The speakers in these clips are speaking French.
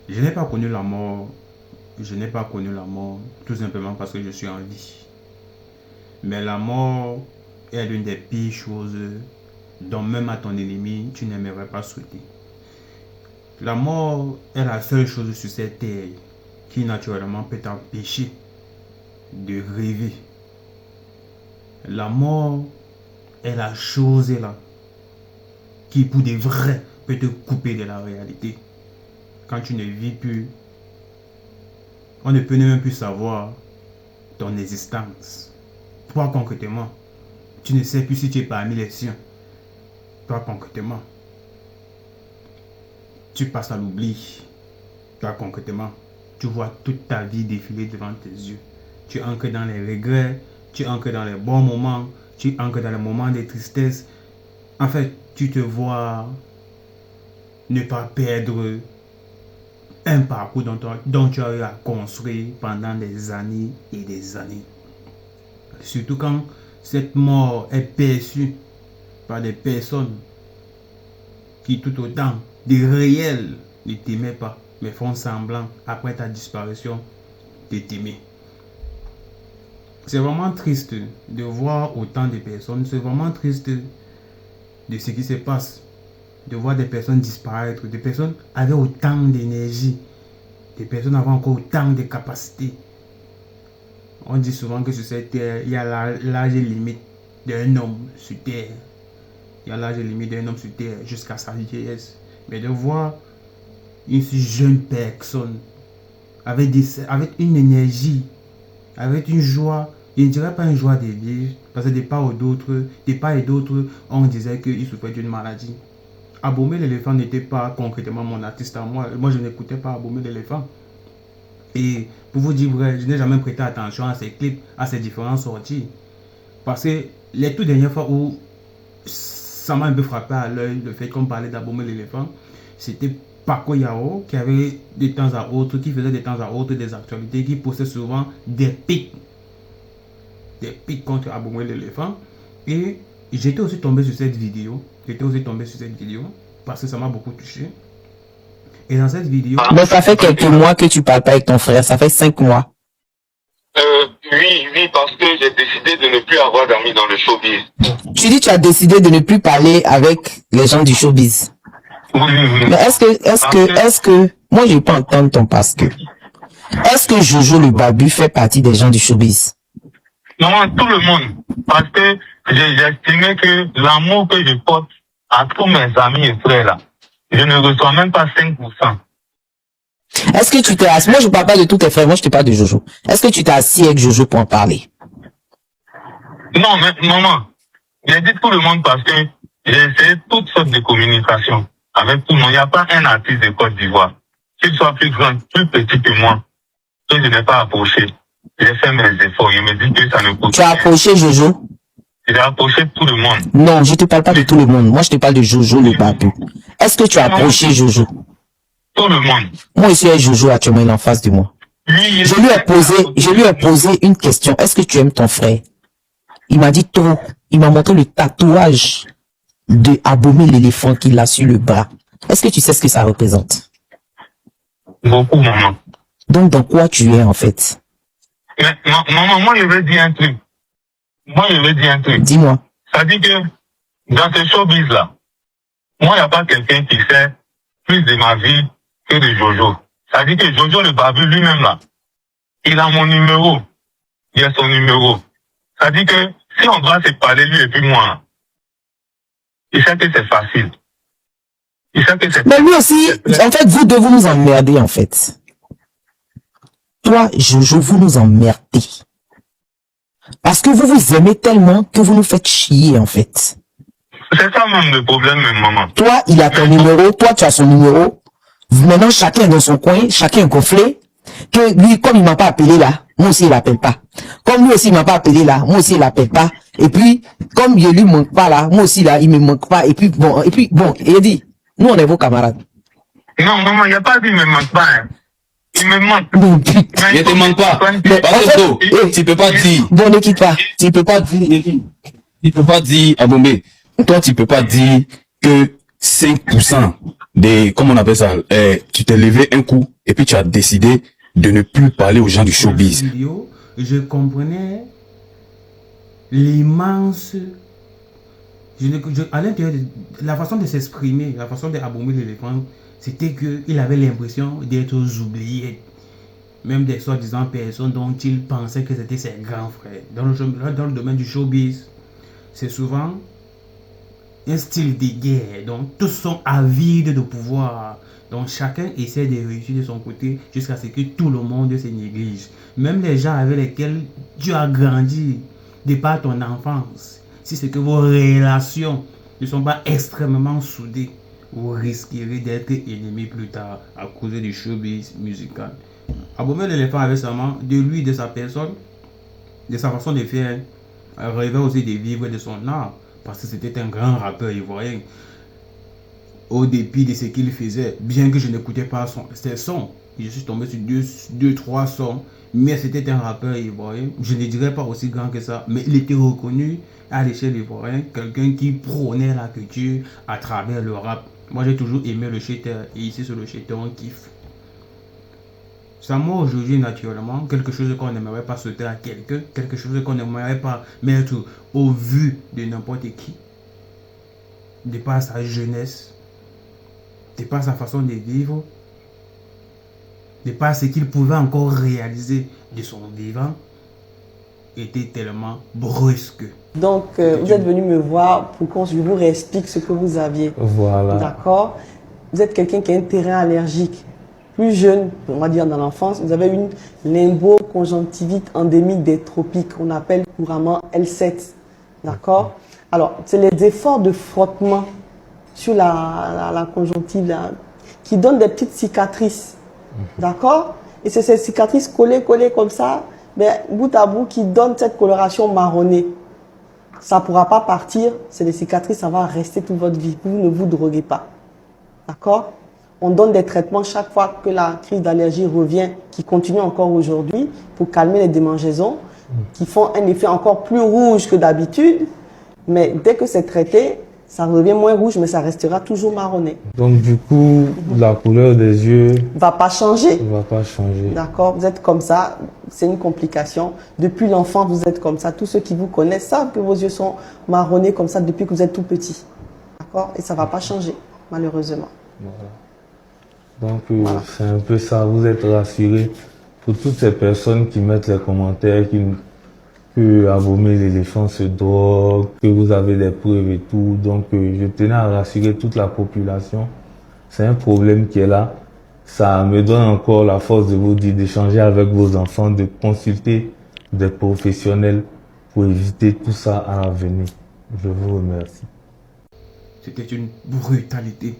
Je n'ai pas connu la mort. Je n'ai pas connu la mort tout simplement parce que je suis en vie. Mais la mort est l'une des pires choses dont même à ton ennemi, tu n'aimerais pas souhaiter. La mort est la seule chose sur cette terre qui naturellement peut t'empêcher de rêver. La mort est la chose là qui pour de vrai peut te couper de la réalité. Quand tu ne vis plus, on ne peut même plus savoir ton existence. Toi concrètement, tu ne sais plus si tu es parmi les siens. Toi concrètement, tu passes à l'oubli. Toi concrètement, tu vois toute ta vie défiler devant tes yeux. Tu ancres dans les regrets, tu ancres dans les bons moments, tu ancres dans les moments de tristesse. En fait, tu te vois ne pas perdre un parcours dont tu as eu à construire pendant des années et des années. Surtout quand cette mort est perçue par des personnes qui tout autant de réels ne t'aimaient pas, mais font semblant après ta disparition de t'aimer. C'est vraiment triste de voir autant de personnes, c'est vraiment triste de ce qui se passe, de voir des personnes disparaître, des personnes avec autant d'énergie, des personnes avec encore autant de capacités. On dit souvent que sur cette terre, il y a l'âge limite d'un homme sur terre. Il y a l'âge limite d'un homme sur terre jusqu'à sa vieillesse. Mais de voir une si jeune personne avec une énergie, avec une joie, je ne dirais pas une joie de vivre, parce que de part et d'autre, on disait qu'il souffrait d'une maladie. Abomey l'éléphant n'était pas concrètement mon artiste à moi. Moi, je n'écoutais pas Abomey l'éléphant. Et pour vous dire vrai, je n'ai jamais prêté attention à ces clips, à ces différentes sorties. Parce que les toutes dernières fois où ça m'a un peu frappé à l'œil, le fait qu'on parlait d'Abomey l'éléphant, c'était Paco Yao qui avait de temps à autre, qui faisait de temps à autre des actualités, qui postait souvent des pics contre Abomey l'éléphant. Et j'étais aussi tombé sur cette vidéo. Parce que ça m'a beaucoup touché. Et dans cette vidéo... Mais ça fait quelques mois que tu parles pas avec ton frère. Ça fait 5 mois. Oui, parce que j'ai décidé de ne plus avoir d'amis dans le showbiz. Tu dis que tu as décidé de ne plus parler avec les gens du showbiz. Oui. Mais est-ce que... Moi, je ne vais pas entendre ton parce que... Est-ce que Jojo le Barbu fait partie des gens du showbiz? Non, tout le monde. Parce que j'ai estimé que l'amour que je porte à tous mes amis et frères là, je ne reçois même pas 5%. Est-ce que tu t'es assis? Moi, je ne parle pas de tous tes frères, moi, je te parle de Jojo. Est-ce que tu t'es assis avec Jojo pour en parler? Non, mais maman, j'ai dit tout le monde parce que j'ai essayé toutes sortes de communications avec tout le monde. Il n'y a pas un artiste de Côte d'Ivoire, qu'il soit plus grand, plus petit que moi, que je n'ai pas approché. J'ai fait mes efforts, je me dis que ça ne coûte Tu as approché Jojo? J'ai approché tout le monde. Non, je ne te parle pas de tout le monde. Moi, je te parle de Jojo le Barbu. Est-ce que tu as approché Jojo? Tout le monde. Moi, je suis avec Jojo actuellement, il est en face de moi. Je lui ai posé une question. Est-ce que tu aimes ton frère? Il m'a dit trop. Il m'a montré le tatouage de Abomey l'éléphant qu'il a sur le bras. Est-ce que tu sais ce que ça représente? Beaucoup, maman. Donc, dans quoi tu es, en fait? Mais, maman, moi, je veux dire un truc. Dis-moi. Ça dit que, dans ce showbiz-là, moi, il n'y a pas quelqu'un qui sait plus de ma vie que de Jojo. Ça dit que Jojo le Barbu lui-même, là, il a mon numéro. Il a son numéro. Ça dit que, si on doit se parler, lui et puis moi, il sait que c'est facile. Mais lui aussi, en fait, vous deux, vous nous emmerdez, en fait. Toi, Jojo, vous nous emmerdez. Parce que vous vous aimez tellement que vous nous faites chier, en fait. C'est ça même le problème, maman. Toi, il a ton numéro, toi, tu as son numéro. Maintenant, chacun est dans son coin, chacun est gonflé. Que lui, comme il m'a pas appelé là, moi aussi, il l'appelle pas. Comme lui aussi, il m'a pas appelé là, moi aussi, il l'appelle pas. Et puis, comme il lui manque pas là, moi aussi, là, il me manque pas. Et puis, bon, il dit, nous, on est vos camarades. Non, maman, il n'y a pas dit, il me manque pas, hein. Il me manque. Bon, putain. Il te manque pas. Tu peux pas dire. Bon, ne quitte pas. Tu peux pas dire, Abomey. Toi, tu peux pas dire que 5%. comment on appelle ça, tu t'es levé un coup et puis tu as décidé de ne plus parler aux gens du showbiz. Vidéo, je comprenais l'immense... à l'intérieur de la façon de s'exprimer, la façon d'abomber l'éléphant, c'était qu'il avait l'impression d'être oublié. Même des soi-disant personnes dont il pensait que c'était ses grands frères. Dans le domaine du showbiz, c'est souvent un style de guerre. Donc tous sont avides de pouvoir. Donc chacun essaie de réussir de son côté jusqu'à ce que tout le monde se néglige. Même les gens avec lesquels tu as grandi de par ton enfance. Si c'est que vos relations ne sont pas extrêmement soudées, vous risquerez d'être ennemis plus tard à cause du showbiz musical. Abomey l'éléphant avait seulement de lui, de sa personne, de sa façon de faire, rêvait aussi de vivre de son art, parce que c'était un grand rappeur ivoirien. Au dépit de ce qu'il faisait, bien que je n'écoutais pas ses sons, je suis tombé sur deux, trois sons, mais c'était un rappeur ivoirien. Je ne dirais pas aussi grand que ça, mais il était reconnu à l'échelle ivoirienne, quelqu'un qui prônait la culture à travers le rap. Moi j'ai toujours aimé le shater, et ici sur le shater on kiffe. Ça moi aujourd'hui naturellement, quelque chose qu'on n'aimerait pas sauter à quelqu'un, quelque chose qu'on n'aimerait pas mettre au vu de n'importe qui, de par sa jeunesse, de par sa façon de vivre, de par ce qu'il pouvait encore réaliser de son vivant, était tellement brusque. Donc, vous êtes venu me voir pour qu'on je vous réexplique ce que vous aviez. Voilà. D'accord. Vous êtes quelqu'un qui a un terrain allergique. Plus jeune, on va dire dans l'enfance, vous avez une limbo-conjonctivite endémique des tropiques, qu'on appelle couramment L7. D'accord. Alors, c'est les efforts de frottement sur la conjonctive là, qui donnent des petites cicatrices. D'accord. Et c'est ces cicatrices collées comme ça, mais bout à bout, qui donnent cette coloration marronnée. Ça ne pourra pas partir, c'est des cicatrices, ça va rester toute votre vie. Vous ne vous droguez pas. D'accord? On donne des traitements chaque fois que la crise d'allergie revient, qui continue encore aujourd'hui, pour calmer les démangeaisons, qui font un effet encore plus rouge que d'habitude. Mais dès que c'est traité, ça devient moins rouge, mais ça restera toujours marronné. Donc du coup, la couleur des yeux va pas changer. Va pas changer. D'accord, vous êtes comme ça, c'est une complication. Depuis l'enfant, vous êtes comme ça. Tous ceux qui vous connaissent savent que vos yeux sont marronnés comme ça depuis que vous êtes tout petit. D'accord, et ça va pas changer, malheureusement. Voilà. Donc voilà. C'est un peu ça, vous êtes rassurés pour toutes ces personnes qui mettent les commentaires, que Abomey l'éléphant se drogue, que vous avez des preuves et tout. Donc je tenais à rassurer toute la population. C'est un problème qui est là. Ça me donne encore la force de vous dire d'échanger avec vos enfants, de consulter des professionnels pour éviter tout ça à l'avenir. Je vous remercie. C'était une brutalité.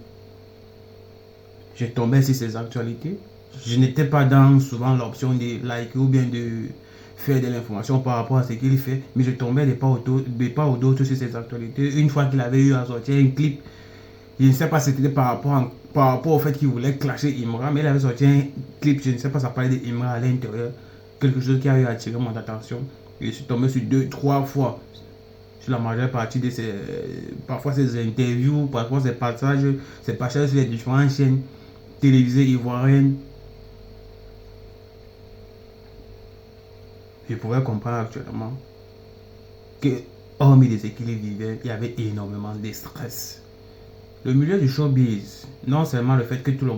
J'ai tombé sur ces actualités. Je n'étais pas dans souvent l'option de liker ou bien de faire de l'information par rapport à ce qu'il fait, mais je tombais de part ou d'autre sur ces actualités. Une fois qu'il avait eu à sortir un clip, je ne sais pas si c'était par rapport au fait qu'il voulait clasher Imra, mais il avait sorti un clip, je ne sais pas, ça parlait d'Imra à l'intérieur, quelque chose qui avait attiré mon attention. Et je suis tombé sur 2-3 fois sur la majeure partie de parfois ces interviews, parfois ces passages sur les différentes chaînes télévisées ivoiriennes. Je pouvais comprendre actuellement que, hormis de ce qu'il vivait, il y avait énormément de stress. Le milieu du showbiz, non seulement le fait que tout le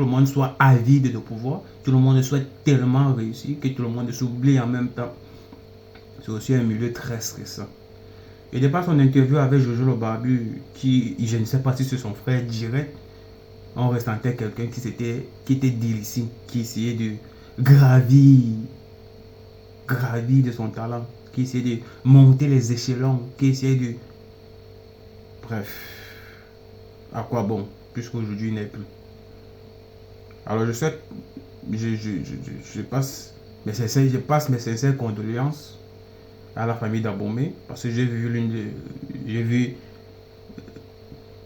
monde soit avide de pouvoir, tout le monde soit tellement réussi que tout le monde s'oublie en même temps. C'est aussi un milieu très stressant. Et de par son interview avec Jojo le Barbu, qui, je ne sais pas si c'est son frère direct, on ressentait quelqu'un qui était délicieux, qui essayait de gravir de son talent, qui essayait de monter les échelons, qui essayait de... Bref, à quoi bon, puisqu'aujourd'hui il n'est plus. Alors je souhaite, je passe mes sincères condoléances à la famille d'Abomey, parce que j'ai vu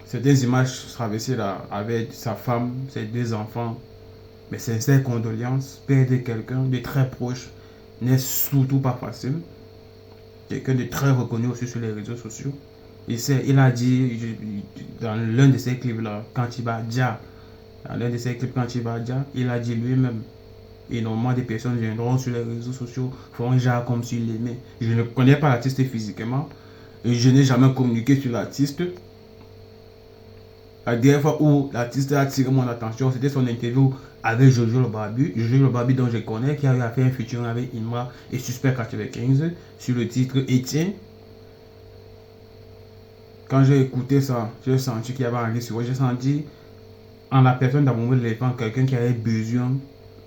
certaines images traversées là avec sa femme, ses 2 enfants. Mes sincères condoléances. Perdre quelqu'un de très proche n'est surtout pas facile. Quelqu'un de très reconnu aussi sur les réseaux sociaux. Il a dit dans l'un de ses clips là, quand il va dire, dans l'un de ses clips quand il va dire, il a dit lui-même, énormément de personnes viendront sur les réseaux sociaux, feront genre comme s'ils l'aimaient. Je ne connais pas l'artiste physiquement, et je n'ai jamais communiqué sur l'artiste. La dernière fois où l'artiste a attiré mon attention, c'était son interview avec Jojo le Barbu. Jojo le Barbu dont je connais, qui a fait un featuring avec Inma et Suspect 95 sur le titre Etienne. Quand j'ai écouté ça, j'ai senti qu'il y avait un sur moi. J'ai senti en la personne d'Aboumé l'éléphant quelqu'un qui avait besoin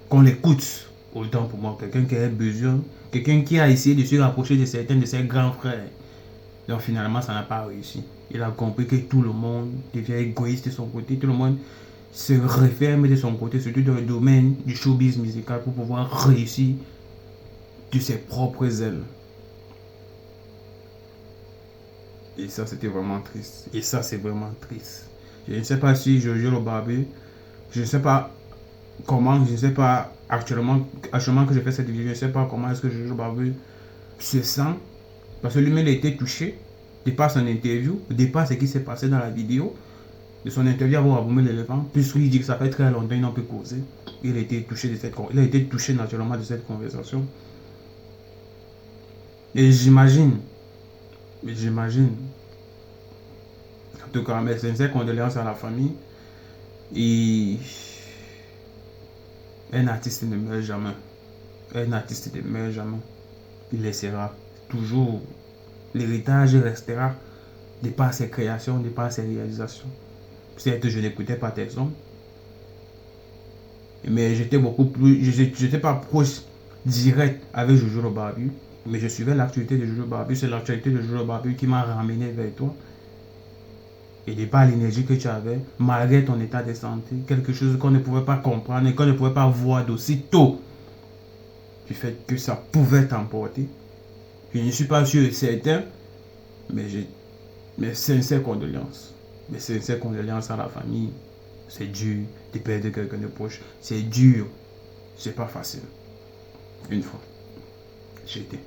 qu'on l'écoute autant pour moi. Quelqu'un qui avait besoin, quelqu'un qui a essayé de se rapprocher de certains de ses grands frères. Donc finalement, ça n'a pas réussi. Il a compris que tout le monde devient égoïste de son côté. Tout le monde se referme de son côté, surtout dans le domaine du showbiz musical, pour pouvoir réussir de ses propres ailes. Et ça, c'était vraiment triste. Et ça, c'est vraiment triste. Je ne sais pas si Jojo le Barbu, je ne sais pas comment, je ne sais pas actuellement que je fais cette vidéo, je ne sais pas comment est-ce que Jojo le Barbu se sent. Parce que lui-même a été touché de par son interview, de par ce qui s'est passé dans la vidéo, de son interview avec Aboumé l'éléphant, puisqu'il dit que ça fait très longtemps qu'il n'a pas causé. Il a été touché naturellement de cette conversation. Et j'imagine, en tout cas, mes sincères condoléances à la famille. Et un artiste ne meurt jamais. Un artiste ne meurt jamais. Il laissera toujours. L'héritage restera de par ses créations, de par ses réalisations. Certes, je n'écoutais pas tes sons, mais j'étais beaucoup plus. Je n'étais pas proche direct avec Jojo le Barbu, mais je suivais l'actualité de Jojo le Barbu. C'est l'actualité de Jojo le Barbu qui m'a ramené vers toi. Et de par l'énergie que tu avais, malgré ton état de santé, quelque chose qu'on ne pouvait pas comprendre et qu'on ne pouvait pas voir d'aussitôt, du fait que ça pouvait t'emporter. Je ne suis pas sûr et certain, mais j'ai mes sincères condoléances. Mes sincères condoléances à la famille. C'est dur de perdre quelqu'un de proche. C'est dur. C'est pas facile. Une fois, j'étais.